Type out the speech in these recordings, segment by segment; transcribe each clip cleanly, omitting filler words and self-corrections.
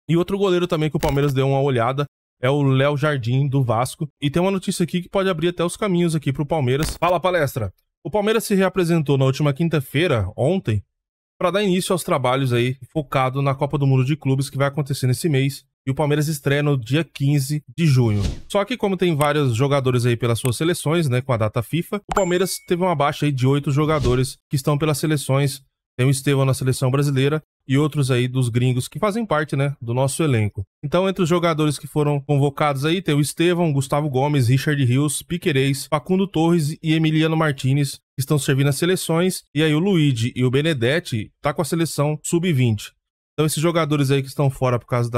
E outro goleiro também que o Palmeiras deu uma olhada é o Léo Jardim, do Vasco. E tem uma notícia aqui que pode abrir até os caminhos aqui pro Palmeiras. Fala, palestra! O Palmeiras se reapresentou na última quinta-feira, ontem, para dar início aos trabalhos aí, focado na Copa do Mundo de Clubes que vai acontecer nesse mês. E o Palmeiras estreia no dia 15 de junho. Só que como tem vários jogadores aí pelas suas seleções, né, com a data FIFA, o Palmeiras teve uma baixa aí de 8 jogadores que estão pelas seleções. Tem o Estevão na seleção brasileira e outros aí dos gringos que fazem parte, né, do nosso elenco. Então, entre os jogadores que foram convocados aí, tem o Estevão, Gustavo Gomes, Richard Rios, Piquerez, Facundo Torres e Emiliano Martinez, que estão servindo as seleções. E aí o Luigi e o Benedetti tá com a seleção sub-20. Então, esses jogadores aí que estão fora por causa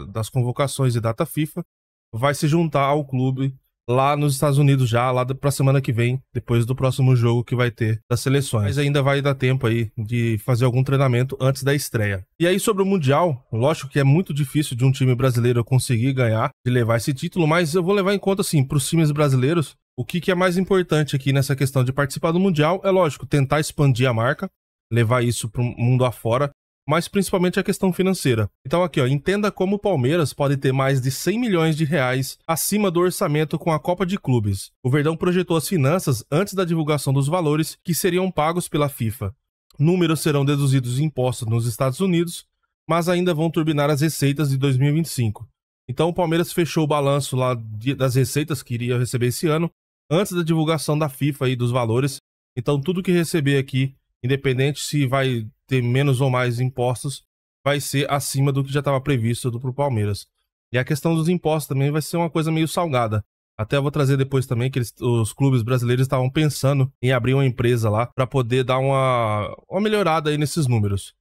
das convocações e data FIFA, vai se juntar ao clube lá nos Estados Unidos já, lá pra semana que vem, depois do próximo jogo que vai ter das seleções. Mas ainda vai dar tempo aí de fazer algum treinamento antes da estreia. E aí sobre o Mundial, lógico que é muito difícil de um time brasileiro conseguir ganhar, de levar esse título, mas eu vou levar em conta assim, pros times brasileiros, o que é mais importante aqui nessa questão de participar do Mundial é lógico, tentar expandir a marca, levar isso pro mundo afora, mas principalmente a questão financeira. Então aqui, ó, entenda como o Palmeiras pode ter mais de 100 milhões de reais acima do orçamento com a Copa de Clubes. O Verdão projetou as finanças antes da divulgação dos valores que seriam pagos pela FIFA. Números serão deduzidos de impostos nos Estados Unidos, mas ainda vão turbinar as receitas de 2025. Então o Palmeiras fechou o balanço lá das receitas que iria receber esse ano, antes da divulgação da FIFA aí dos valores. Então tudo que receber aqui, independente se vai ter menos ou mais impostos, vai ser acima do que já estava previsto pro Palmeiras. E a questão dos impostos também vai ser uma coisa meio salgada. Até eu vou trazer depois também que os clubes brasileiros estavam pensando em abrir uma empresa lá para poder dar uma melhorada aí nesses números.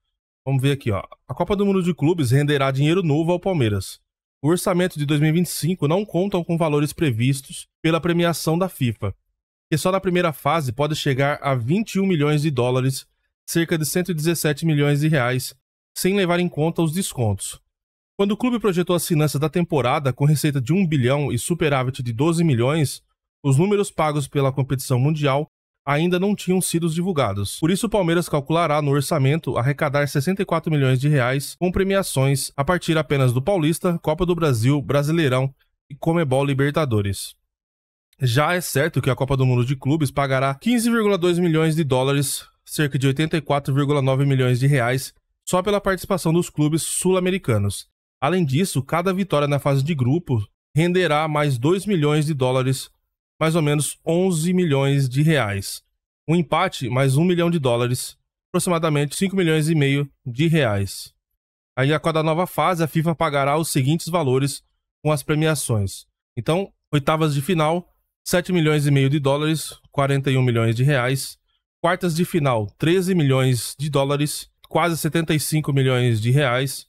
Vamos ver aqui, ó. A Copa do Mundo de Clubes renderá dinheiro novo ao Palmeiras. O orçamento de 2025 não conta com valores previstos pela premiação da FIFA, que só na primeira fase pode chegar a 21 milhões de dólares, cerca de 117 milhões de reais, sem levar em conta os descontos. Quando o clube projetou as finanças da temporada com receita de 1 bilhão e superávit de 12 milhões, os números pagos pela competição mundial ainda não tinham sido divulgados. Por isso o Palmeiras calculará no orçamento arrecadar 64 milhões de reais com premiações a partir apenas do Paulista, Copa do Brasil, Brasileirão e Comebol Libertadores. Já é certo que a Copa do Mundo de Clubes pagará 15,2 milhões de dólares, cerca de 84,9 milhões de reais, só pela participação dos clubes sul-americanos. Além disso, cada vitória na fase de grupo renderá mais 2 milhões de dólares, mais ou menos 11 milhões de reais. Um empate, mais 1 milhão de dólares, aproximadamente 5 milhões e meio de reais. Aí, a cada nova fase, a FIFA pagará os seguintes valores com as premiações. Então, oitavas de final, 7 milhões e meio de dólares, 41 milhões de reais. Quartas de final, 13 milhões de dólares, quase 75 milhões de reais.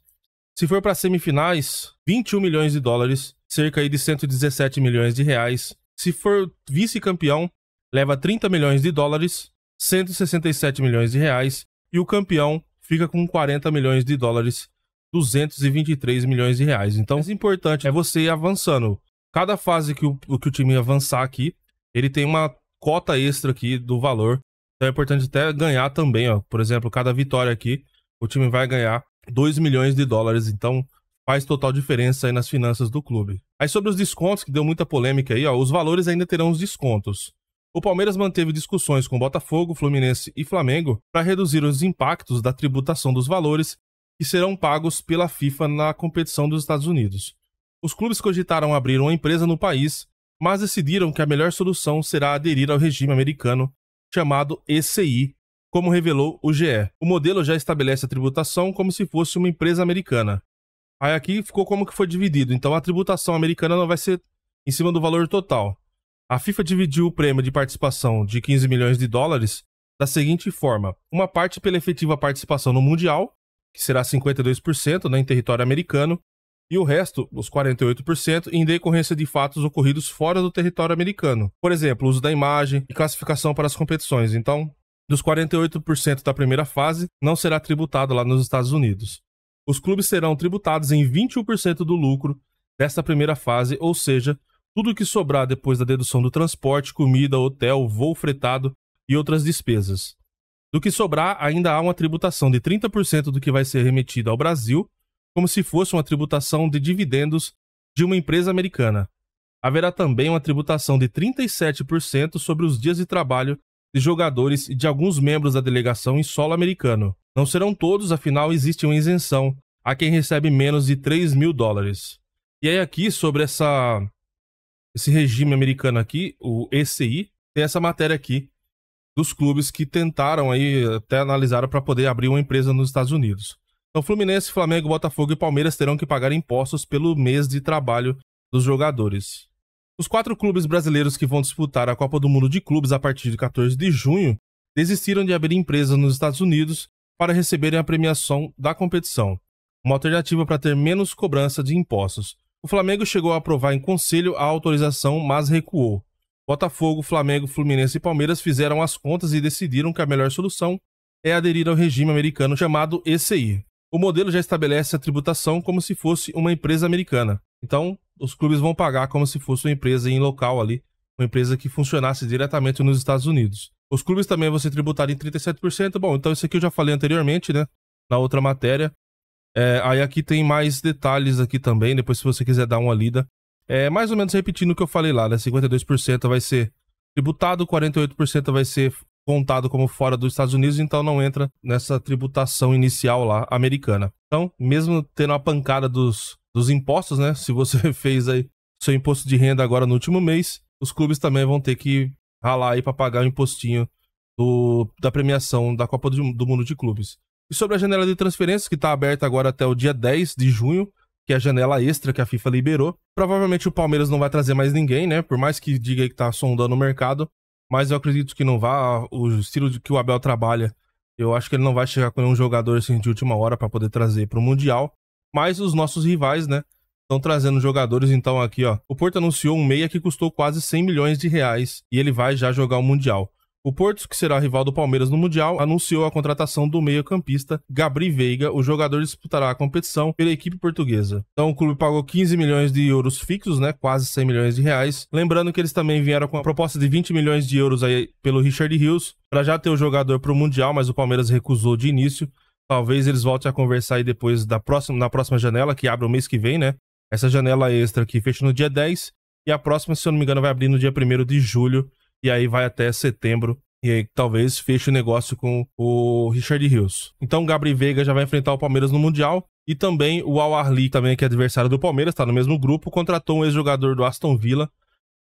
Se for para semifinais, 21 milhões de dólares, cerca aí de 117 milhões de reais. Se for vice-campeão, leva 30 milhões de dólares, 167 milhões de reais. E o campeão fica com 40 milhões de dólares, 223 milhões de reais. Então, o importante é você ir avançando. Cada fase que o time avançar aqui, ele tem uma cota extra aqui do valor. Então é importante até ganhar também, ó. Por exemplo, cada vitória aqui, o time vai ganhar 2 milhões de dólares. Então faz total diferença aí nas finanças do clube. Aí sobre os descontos, que deu muita polêmica aí, ó, os valores ainda terão os descontos. O Palmeiras manteve discussões com Botafogo, Fluminense e Flamengo para reduzir os impactos da tributação dos valores que serão pagos pela FIFA na competição dos Estados Unidos. Os clubes cogitaram abrir uma empresa no país, mas decidiram que a melhor solução será aderir ao regime americano chamado ECI, como revelou o GE. O modelo já estabelece a tributação como se fosse uma empresa americana. Aí aqui ficou como que foi dividido, então a tributação americana não vai ser em cima do valor total. A FIFA dividiu o prêmio de participação de 15 milhões de dólares da seguinte forma: uma parte pela efetiva participação no Mundial, que será 52%, né, em território americano, e o resto, os 48%, em decorrência de fatos ocorridos fora do território americano. Por exemplo, uso da imagem e classificação para as competições. Então, dos 48% da primeira fase, não será tributado lá nos Estados Unidos. Os clubes serão tributados em 21% do lucro desta primeira fase, ou seja, tudo que sobrar depois da dedução do transporte, comida, hotel, voo fretado e outras despesas. Do que sobrar, ainda há uma tributação de 30% do que vai ser remetido ao Brasil, como se fosse uma tributação de dividendos de uma empresa americana. Haverá também uma tributação de 37% sobre os dias de trabalho de jogadores e de alguns membros da delegação em solo americano. Não serão todos, afinal existe uma isenção a quem recebe menos de $3.000. E aí aqui, sobre esse regime americano aqui, o ECI, tem essa matéria aqui dos clubes que tentaram aí, até analisaram para poder abrir uma empresa nos Estados Unidos. Então Fluminense, Flamengo, Botafogo e Palmeiras terão que pagar impostos pelo mês de trabalho dos jogadores. Os 4 clubes brasileiros que vão disputar a Copa do Mundo de Clubes a partir de 14 de junho desistiram de abrir empresas nos Estados Unidos para receberem a premiação da competição, uma alternativa para ter menos cobrança de impostos. O Flamengo chegou a aprovar em conselho a autorização, mas recuou. Botafogo, Flamengo, Fluminense e Palmeiras fizeram as contas e decidiram que a melhor solução é aderir ao regime americano chamado ECI. O modelo já estabelece a tributação como se fosse uma empresa americana. Então, os clubes vão pagar como se fosse uma empresa em local ali, uma empresa que funcionasse diretamente nos Estados Unidos. Os clubes também vão ser tributados em 37%. Bom, então isso aqui eu já falei anteriormente, né? Na outra matéria. Aí aqui tem mais detalhes aqui também, depois se você quiser dar uma lida. Mais ou menos repetindo o que eu falei lá, né? 52% vai ser tributado, 48% vai ser contado como fora dos Estados Unidos, então não entra nessa tributação inicial lá americana. Então, mesmo tendo a pancada dos impostos, né? Se você fez aí seu imposto de renda agora no último mês, os clubes também vão ter que ralar aí para pagar o impostinho da premiação da Copa do Mundo de Clubes. E sobre a janela de transferências, que está aberta agora até o dia 10 de junho, que é a janela extra que a FIFA liberou. Provavelmente o Palmeiras não vai trazer mais ninguém, né? Por mais que diga que tá sondando o mercado, mas eu acredito que não vá. O estilo de que o Abel trabalha, eu acho que ele não vai chegar com um jogador assim de última hora para poder trazer para o Mundial. Mas os nossos rivais, né, estão trazendo jogadores. Então aqui, ó, o Porto anunciou um meia que custou quase 100 milhões de reais e ele vai já jogar o Mundial. O Porto, que será rival do Palmeiras no Mundial, anunciou a contratação do meio-campista Gabri Veiga. O jogador disputará a competição pela equipe portuguesa. Então o clube pagou 15 milhões de euros fixos, né, quase 100 milhões de reais. Lembrando que eles também vieram com a proposta de 20 milhões de euros aí pelo Richard Rios, para já ter o jogador para o Mundial, mas o Palmeiras recusou de início. Talvez eles voltem a conversar aí depois na próxima janela, que abre o mês que vem, né? Essa janela extra aqui fecha no dia 10, e a próxima, se eu não me engano, vai abrir no dia 1º de julho. E aí vai até setembro. E aí talvez feche o negócio com o Richard Rios. Então o Gabri Veiga já vai enfrentar o Palmeiras no Mundial. E também o Al Ahly, também, que é adversário do Palmeiras, está no mesmo grupo, contratou um ex-jogador do Aston Villa.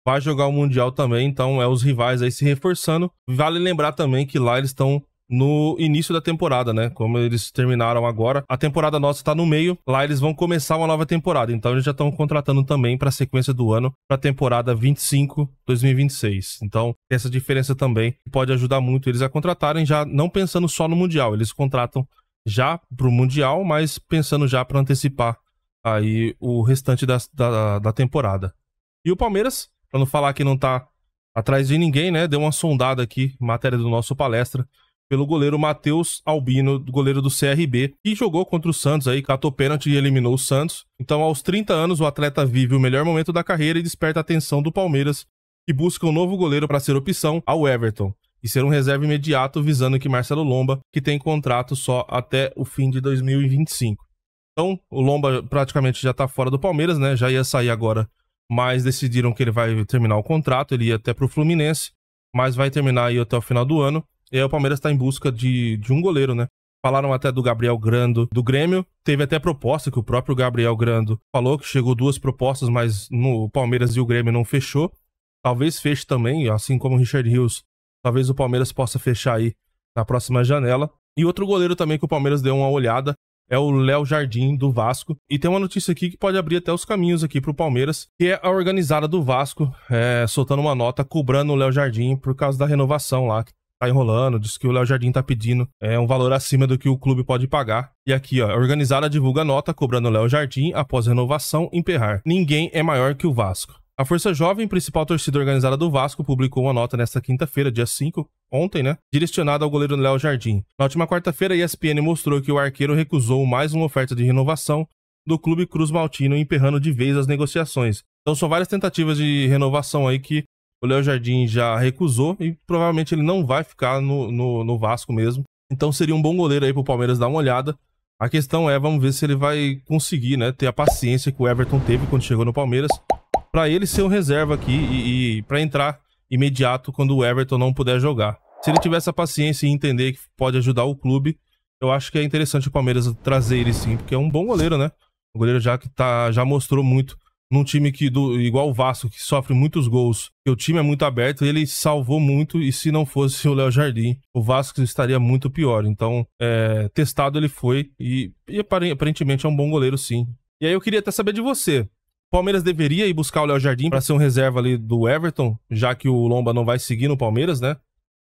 Vai jogar o Mundial também. Então os rivais aí se reforçando. Vale lembrar também que lá eles estão no início da temporada, né? Como eles terminaram agora, a temporada nossa está no meio, lá eles vão começar uma nova temporada, então eles já estão contratando também para a sequência do ano, para a temporada 25-2026. Então, essa diferença também pode ajudar muito eles a contratarem, já não pensando só no Mundial, eles contratam já para o Mundial, mas pensando já para antecipar aí o restante da temporada. E o Palmeiras, para não falar que não tá atrás de ninguém, né? Deu uma sondada aqui, matéria do nosso palestra, pelo goleiro Matheus Albino, goleiro do CRB, que jogou contra o Santos aí, catou pênalti e eliminou o Santos. Então, aos 30 anos, o atleta vive o melhor momento da carreira e desperta a atenção do Palmeiras, que busca um novo goleiro para ser opção ao Everton e ser um reserva imediato, visando que Marcelo Lomba, que tem contrato só até o fim de 2025. Então, o Lomba praticamente já tá fora do Palmeiras, né? Já ia sair agora, mas decidiram que ele vai terminar o contrato, ele ia até pro Fluminense, mas vai terminar aí até o final do ano. E aí o Palmeiras está em busca de um goleiro, né? Falaram até do Gabriel Grando do Grêmio. Teve até proposta que o próprio Gabriel Grando falou que chegou 2 propostas, mas no Palmeiras e o Grêmio não fechou. Talvez feche também, assim como o Richard Rios. Talvez o Palmeiras possa fechar aí na próxima janela. E outro goleiro também que o Palmeiras deu uma olhada é o Léo Jardim, do Vasco. E tem uma notícia aqui que pode abrir até os caminhos aqui pro Palmeiras, que é a organizada do Vasco soltando uma nota cobrando o Léo Jardim por causa da renovação lá, tá enrolando, diz que o Léo Jardim tá pedindo um valor acima do que o clube pode pagar. E aqui, ó, a organizada divulga nota cobrando o Léo Jardim após renovação emperrar. Ninguém é maior que o Vasco. A Força Jovem, principal torcida organizada do Vasco, publicou uma nota nesta quinta-feira, dia 5, ontem, né, direcionada ao goleiro Léo Jardim. Na última quarta-feira, a ESPN mostrou que o arqueiro recusou mais uma oferta de renovação do clube Cruz Maltino, emperrando de vez as negociações. Então são várias tentativas de renovação aí que o Léo Jardim já recusou e provavelmente ele não vai ficar no Vasco mesmo. Então seria um bom goleiro aí pro Palmeiras dar uma olhada. A questão é, vamos ver se ele vai conseguir, né, ter a paciência que o Everton teve quando chegou no Palmeiras, pra ele ser um reserva aqui e pra entrar imediato quando o Everton não puder jogar. Se ele tiver essa paciência e entender que pode ajudar o clube, eu acho que é interessante o Palmeiras trazer ele sim, porque é um bom goleiro, né? Um goleiro já que já mostrou muito num time igual o Vasco, que sofre muitos gols, que o time é muito aberto, ele salvou muito, e se não fosse o Léo Jardim, o Vasco estaria muito pior. Então, testado ele foi, e aparentemente é um bom goleiro sim. E aí eu queria até saber de você. O Palmeiras deveria ir buscar o Léo Jardim para ser um reserva ali do Everton, já que o Lomba não vai seguir no Palmeiras, né?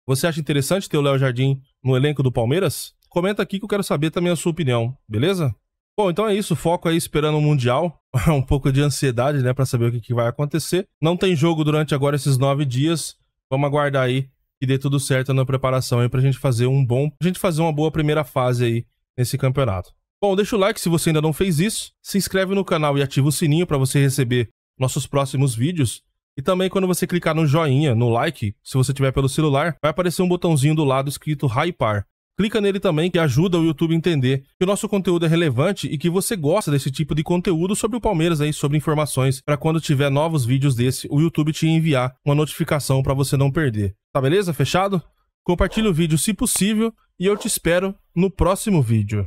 Você acha interessante ter o Léo Jardim no elenco do Palmeiras? Comenta aqui que eu quero saber também a sua opinião, beleza? Bom, então é isso, foco aí esperando o Mundial, um pouco de ansiedade, né, pra saber o que vai acontecer. Não tem jogo durante agora esses 9 dias, vamos aguardar aí que dê tudo certo na preparação aí pra gente fazer uma boa primeira fase aí nesse campeonato. Bom, deixa o like se você ainda não fez isso, se inscreve no canal e ativa o sininho pra você receber nossos próximos vídeos. E também quando você clicar no joinha, no like, se você tiver pelo celular, vai aparecer um botãozinho do lado escrito Hypar. Clica nele também, que ajuda o YouTube a entender que o nosso conteúdo é relevante e que você gosta desse tipo de conteúdo sobre o Palmeiras aí, sobre informações, para quando tiver novos vídeos desse, o YouTube te enviar uma notificação para você não perder. Tá beleza? Fechado? Compartilha o vídeo se possível e eu te espero no próximo vídeo.